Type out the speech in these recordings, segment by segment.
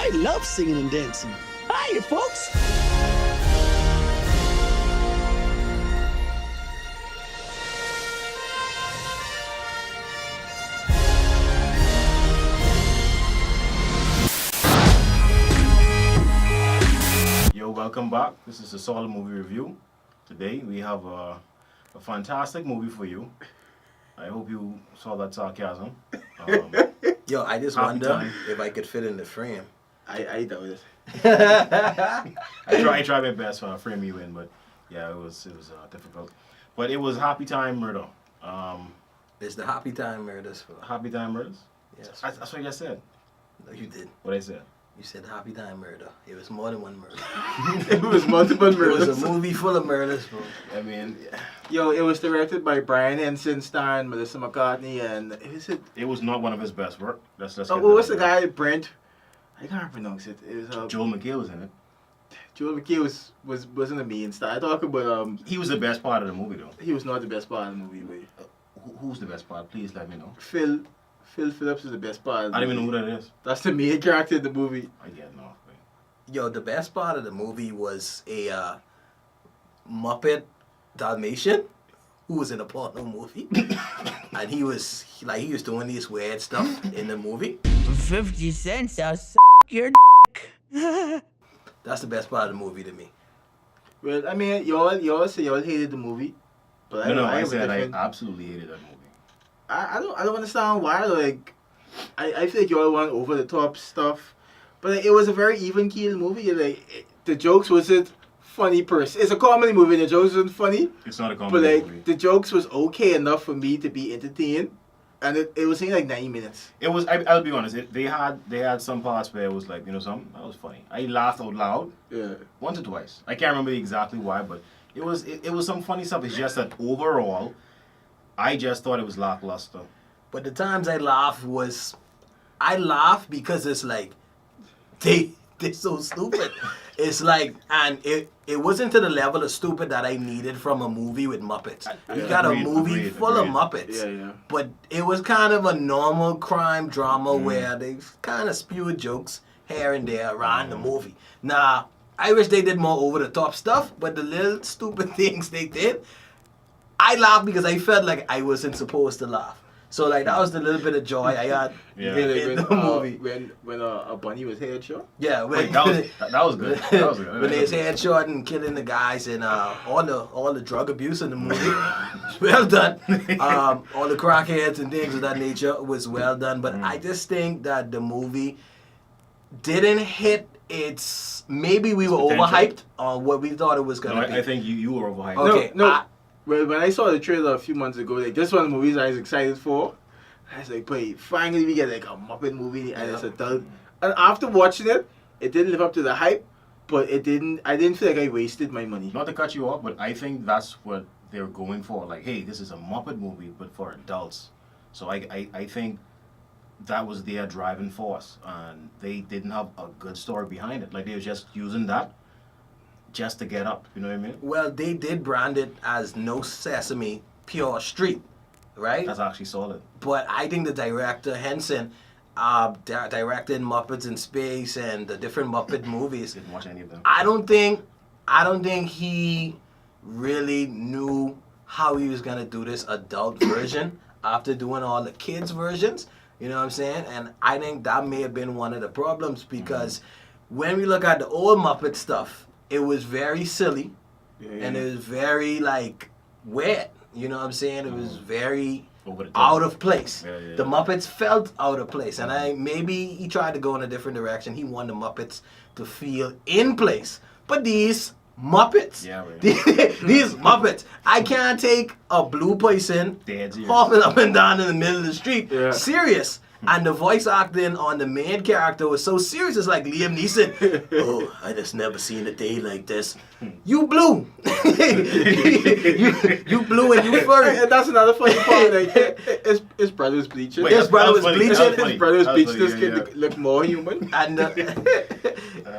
I love singing and dancing. Hiya, folks. Yo, welcome back. This is a solid movie review. Today we have a fantastic movie for you. I hope you saw that sarcasm. Yo, I just Happy wonder time. if I could fit in the frame. I doubt it. I tried my best to frame you in, but yeah, it was difficult. But it was Happytime Murder. It's the Happytime Murders. Happytime Murders? Yes. That's what I just said. No, you did. What I said. You said Happytime Murder. It was more than one murder. It was multiple It murders. was a movie full of murders, bro. I mean, Yo, it was directed by Brian Henson, starring Melissa McCartney, and it was not one of his best work. Let's Oh, get what was that the right. guy? Brent. I can't pronounce it. It was Joel McHale was in it. Joel McHale wasn't a main star. I talk about He was the best part of the movie, though. he was not the best part of the movie. But Who's the best part? Please let me know. Phil Phillips is the best part. Of the I don't even know movie. who that is. That's the main character in the movie. I get no. Yo, the best part of the movie was a Muppet Dalmatian who was in a porno movie. And he was doing this weird stuff in the movie. For 50 cents, I'll your That's the best part of the movie to me. Well, I mean, y'all say y'all hated the movie, but I have a said I different- absolutely hated that movie. I don't understand why. Like, I feel like y'all want over the top stuff, but like, it was a very even keel movie. Like, the jokes wasn't funny per se. It's a comedy movie. The jokes wasn't funny, It's not a but comedy like movie. the jokes was okay enough for me to be entertained, and it was in like 90 minutes. It was. I'll be honest. They had some parts where it was like, something that was funny. I laughed out loud Yeah. once or twice. I can't remember exactly why, but it was some funny stuff. It's just that overall, I just thought it was lackluster. But the times I laugh because it's like they're so stupid. It's like, and it wasn't to the level of stupid that I needed from a movie with Muppets. You got a movie full of Muppets. Yeah. But it was kind of a normal crime drama where they kind of spewed jokes here and there around the movie. Now, I wish they did more over the top stuff, but the little stupid things they did, I laughed because I felt like I wasn't supposed to laugh. So like that was the little bit of joy I had Yeah. in the movie. When a bunny was headshot. Yeah, Wait, that was good. That was good. when they was headshot and killing the guys and all the drug abuse in the movie, well done. All the crackheads and things of that nature was well done. But I just think that the movie didn't hit its. Maybe we were potential. overhyped on what we thought it was No, gonna be. I think you were overhyped. Okay. No. When I saw the trailer a few months ago, like this one of the movies I was excited for. I was like, "Boy, finally we get like a Muppet movie and it's adult." And after watching it, it didn't live up to the hype, but I didn't feel like I wasted my money. Not to cut you off, but I think that's what they're going for. Like, hey, this is a Muppet movie, but for adults. So I think that was their driving force, and they didn't have a good story behind it. Like, they were just using that just to get up. You know what I mean? Well, they did brand it as No Sesame, Pure Street, right? That's actually solid. But I think the director Henson directed Muppets in Space and the different Muppet movies. Didn't watch any of them. I don't think he really knew how he was gonna do this adult version after doing all the kids versions. You know what I'm saying? And I think that may have been one of the problems because when we look at the old Muppet stuff, it was very silly and it was very like weird. You know what I'm saying? It was very Over the top. out of place. Yeah. The Muppets felt out of place, and maybe he tried to go in a different direction. He wanted the Muppets to feel in place, but these Muppets, Yeah, right. these Muppets, I can't take a blue person Dead serious. hopping up and down in the middle of the street Yeah. serious. And the voice acting on the main character was so serious. It's like Liam Neeson. Oh, I just never seen a day like this. You blue. you blue and you furry. And that's another funny part. Like his brother's bleaching. Wait, His brother was funny. bleaching. That was funny. His brother's That was bleaching funny, this kid yeah. to look more human. And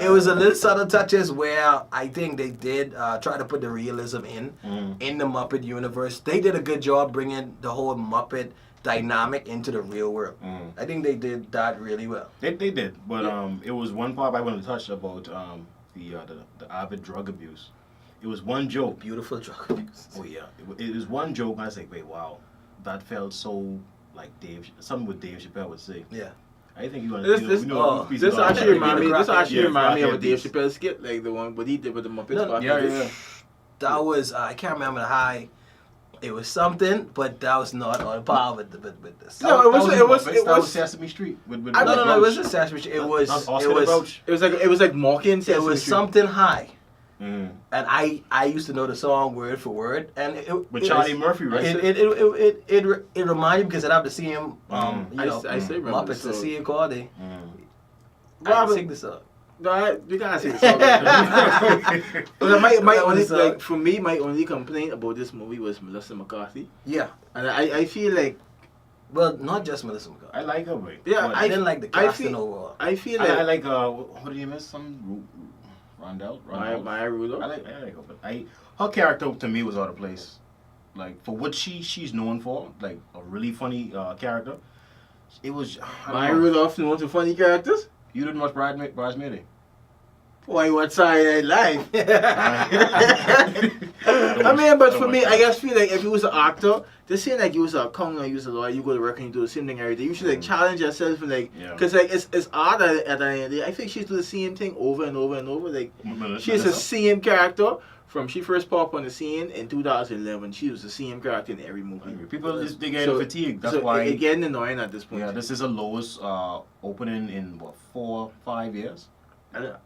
it was a little subtle touches where I think they did try to put the realism in the Muppet universe. They did a good job bringing the whole Muppet dynamic into the real world. I think they did that really well. They did, but it was one part I wanted to touch about the avid drug abuse. It was one joke. Beautiful drug abuse. Oh yeah, it was one joke. And I was like, wait, wow, that felt so like something what Dave Chappelle would say. Yeah. I think you want This actually remind me. This actually Yeah, remind me of a crackhead Dave beats. Chappelle skit, like the one what he did with the Muppets. No, back Yeah, in the day. yeah. That was I can't remember the high. It was something, but that was not on par with this. No, it was Sesame Street. With No, it wasn't Sesame Street. It was it was like mocking. it Sesame was Street. something high. Mm. And I used to know the song word for word, and With Charlie Murphy, right? It reminded me because I'd have to see him, I still remember the Muppets to song. see it all day. I Robert- sing this up. No, you can't say the song. But my only was, like for me, my only complaint about this movie was Melissa McCarthy, Yeah, and I feel like well, not just Melissa McCarthy. I like her, boy. Yeah, But I didn't like the I casting feel- overall. I feel I like like what do you miss? Some Rondell. Maya Rudolph. I like her, but her character to me was out of place. Like for what she's known for, like a really funny character. It was Maya Rudolph known for funny characters. You didn't watch Bridesmaid? Why, what Saturday Night Live? I mean, but for me, I just feel like if you was an actor, just saying like you was a accountant, you was a lawyer, you go to work and you do the same thing every day. You should like challenge yourself and like, cause like it's odd at the end of the day. I think she's do the same thing over and over and over. Like she's the same character from she first popped on the scene in 2011. She was the same character in every movie. People just they get fatigued. That's why it's getting annoying at this point. Yeah, this is the lowest opening in what 4-5 years.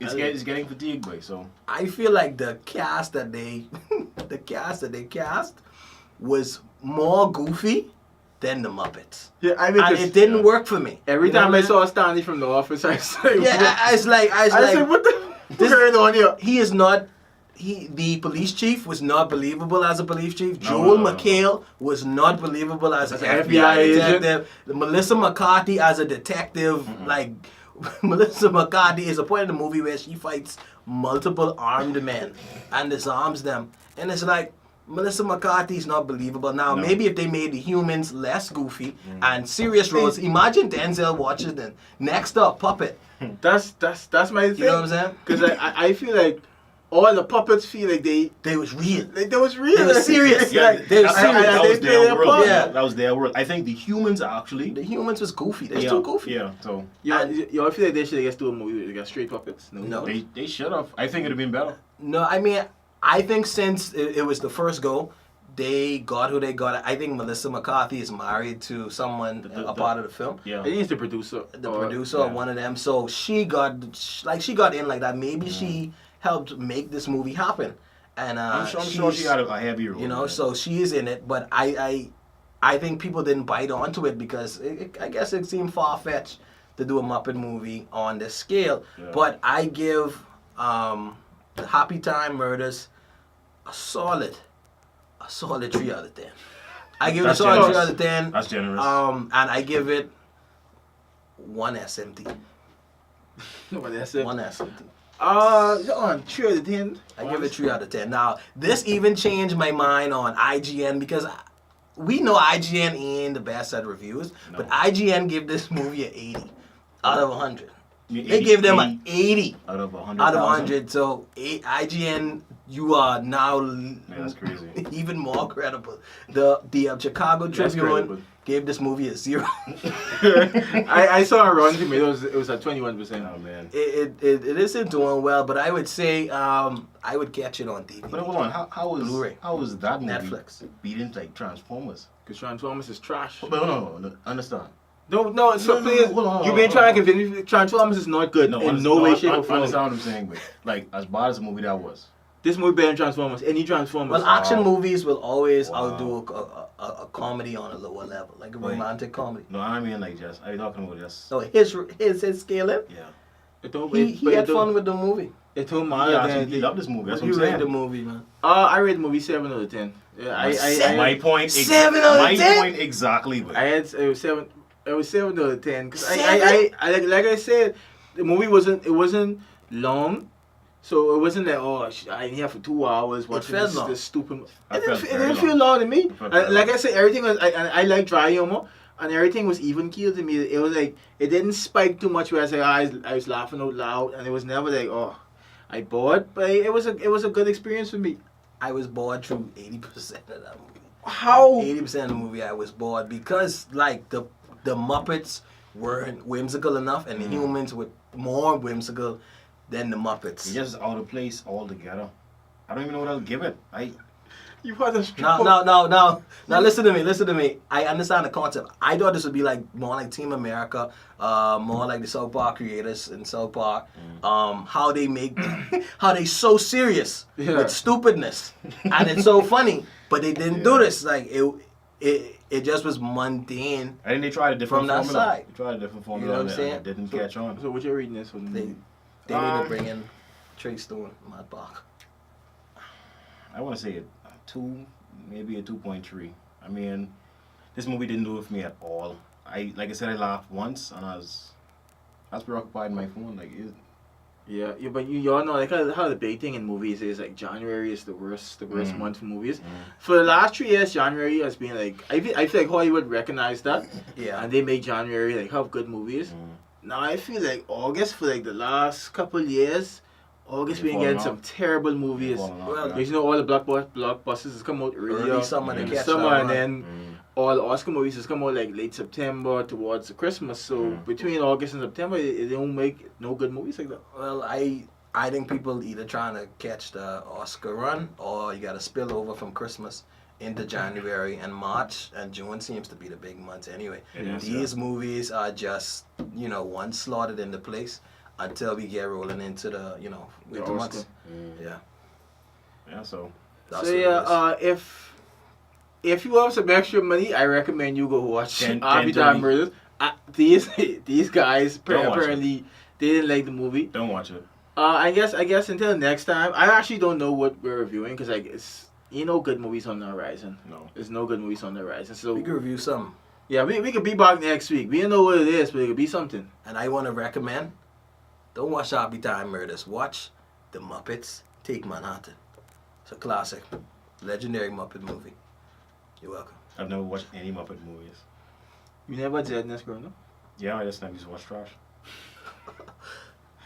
It's getting fatigued, boy. So I feel like the cast that they cast was more goofy than the Muppets. Yeah, I mean, And it didn't work for me. Every You know time what I mean? saw Stanley from The Office, I was like, Yeah, I was like, what the going on here? he is not. The police chief was not believable as a police chief. Joel McHale was not believable as an FBI detective. Melissa McCarthy as a detective, like Melissa McCarthy is a point in the movie where she fights multiple armed men and disarms them, and it's like Melissa McCarthy's not believable. Now maybe if they made the humans less goofy and serious roles, imagine Denzel Washington. Next up, Puppet. That's my thing. You know what I'm saying? Because I feel like all the puppets feel like They was real. they was real. They were serious. yeah, They were serious. that was They their play world. their part. Yeah, that was their world. I think the humans actually. The humans was goofy. They're too goofy. Yeah, so You feel like they should have do a movie where they got straight puppets? No. they should have. I think it'd have been better. No, I mean, I think since it was the first go, they got who they got. I think Melissa McCarthy is married to someone, a part of the film. Yeah. I think it's the producer. The producer or one of them. So she got in like that. Maybe she helped make this movie happen. And I'm sure she had a heavy role. You know, so she is in it. But I think people didn't bite onto it because I guess it seemed far-fetched to do a Muppet movie on this scale. Yeah. But I give the Happytime Murders a solid 3 out of 10. I give it a solid 3 out of 10. That's generous. And I give it 1 SMT. Nobody has it. 1 SMT. On 3 out of 10. I give it 3 out of 10. Now, this even changed my mind on IGN because we know IGN ain't the best at reviews, but IGN give this movie an 80 out of 100. They gave them an 80 out of 100. out of 100. So IGN, you are now that's crazy. even more credible. The Chicago That's Tribune credible. gave this movie a 0. I saw a Rotten Tomatoes. It was at 21%. Oh man. It isn't doing well, but I would say I would catch it on DVD. But hold on, how was Blu-ray. how was that movie Netflix. beating like Transformers? Because Transformers is trash. But no, understand. No, so please, hold on, you've been trying to convince me Transformers is not good in no way, shape, or form. Understand what I'm saying, but like as bad as the movie that was. This movie better than Transformers. Any Transformers. Well, action Wow. movies will always Wow. outdo a comedy on a lower level, like a Wait. romantic comedy. No, I mean like just. Are you talking about just? So his scaling, Yeah. It don't, he had fun with the movie. It don't He matter. actually he loved this movie. That's What what you I'm rate the saying. movie, man? I rate the movie 7 out of 10. Yeah, My point. 7 out of 10? My point exactly. But I had it was 7. It was 7 out of 10. Cause Seven? I like I said, the movie wasn't long, so it wasn't like I here for 2 hours watching felt long. this stupid. I It felt didn't very feel long. long to me. felt very Like I said, everything was. I like dry humor. and everything was even keel to me. It was like it didn't spike too much where I was laughing out loud, and it was never like, oh, I bored. But it was a good experience for me. I was bored through 80% of that movie. How? 80% of the movie I was bored because like the Muppets weren't whimsical enough, and the humans were more whimsical than the Muppets. It's just out of place altogether. I don't even know what I'll give it. You had a strip. No. Now listen to me. I understand the concept. I thought this would be like more like Team America, more like the South Park creators in South Park. How they so serious with stupidness, and it's so funny. But they didn't do this. Like it just was mundane. I think they tried a different from that formula. side. They tried a different formula. You know what I'm saying? And it didn't catch on. So what you're reading this one? They need to bring in Trey Stone, Matt Park. I want to say a 2, maybe a 2.3. I mean, this movie didn't do it for me at all. Like I said, I laughed once, and I was preoccupied in my phone. Like, Yeah, but you all know like how the big thing in movies is like January is the worst month for movies. For the last 3 years, January has been like I feel like Hollywood recognized that. Yeah. And they make January like have good movies. Now I feel like August for like the last couple years, August been getting some terrible movies. Well, Because you know all the blockbusters has come out early summer to catch summer, that and run. then all the Oscar movies has come out like late September towards the Christmas. So between August and September, they don't make no good movies like that. Well, I think people either trying to catch the Oscar run, or you got to spill over from Christmas into January and March, and June seems to be the big months anyway. These movies are just once slotted into place until we get rolling into the winter months. Yeah, so. That's So what it is. if you have some extra money, I recommend you go watch 10, Happytime Murders. These guys Don't watch apparently they didn't like the movie. Don't watch it. I guess until next time, I actually don't know what we're reviewing because like it's good movies on the horizon. No. There's no good movies on the horizon. So We could review some, yeah, we could be back next week. We don't know what it is, but it could be something. and I want to recommend. Don't watch Happytime Murders. Watch The Muppets Take Manhattan. It's a classic, legendary Muppet movie. You're welcome. I've never watched any Muppet movies. You never did this, girl, no? Yeah, I just never used to watch trash.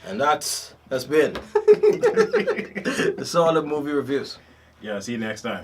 And that's been the Solid Movie Reviews. Yeah, see you next time.